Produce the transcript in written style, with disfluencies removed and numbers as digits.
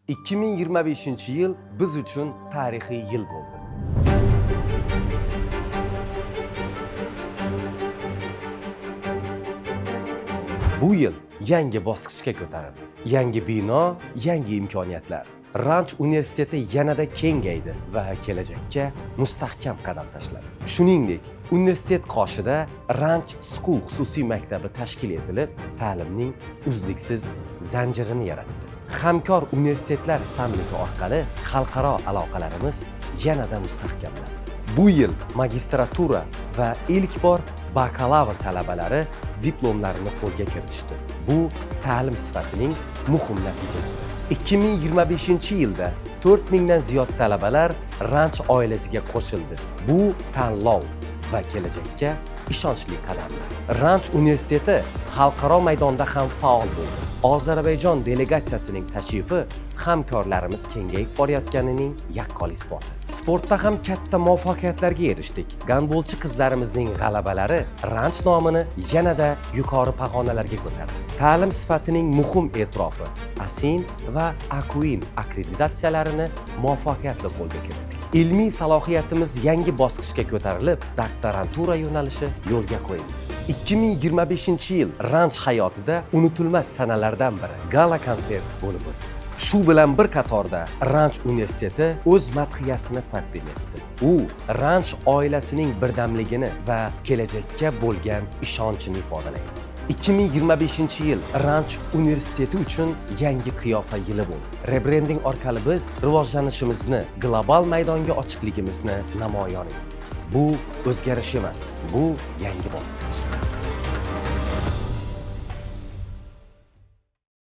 2025-yil biz uchun tarixiy yil bo'ldi. Bu yil yangi bosqichga ko'tarildi. Yangi bino, yangi imkoniyatlar. Ranch universiteti yanada kengaydi va kelajakka mustahkam qadam tashladi. Shuningdek, universitet qoshida Ranch School xususiy maktabi tashkil etilib, ta'limning uzluksiz zanjirini yaratdi. Hamkor universitetlar sammiti orqali xalqaro aloqalarimiz yanada mustahkamlandi. Bu yil magistratura va ilk bor bakalavr talabalari diplomlarini qo'lga kiritishdi. Bu ta'lim sifatining muhim natijasi. 2025-yilda 4000 dan ziyod talabalar Ranch oilasiga qo'shildi. Bu tanlov va kelajakka ishonchli qadamlar. Ranch universiteti xalqaro maydonda ham faol bo'ldi. Ozarbayjon delegatsiyasining tashrifi hamkorlarimiz kengayib borayotganining yaqqol isboti. Sportda ham katta muvaffaqiyatlarga erishdik. Gandbolchi qizlarimizning g'alabalari Ranch nomini yanada yuqori pog'onalarga ko'tardi. Ta'lim sifatining muhim e'tirofi ASIN va AQUIN akkreditatsiyalarini muvaffaqiyatli qo'lga kiritdik. Ilmiy salohiyatimiz yangi bosqichga ko'tarilib, doktorantura yo'nalishi yo'lga qo'yildi. 2025-yil Ranch hayotida unutilmas sanalardan biri gala konsert bo'lib o'tdi. Shu bilan bir qatorda Ranch universiteti o'z madhiyasini taqdim etdi. U Ranch oilasining birdamligini va kelajakka bo'lgan ishonchini ifodalaydi. 2025-yil Ranch universiteti uchun yangi qiyofa yili bo'ldi. Rebranding orqali biz rivojlanishimizni, global maydonga ochiqligimizni namoyon etdik. Bu o'zgarish emas, bu yangi bosqich.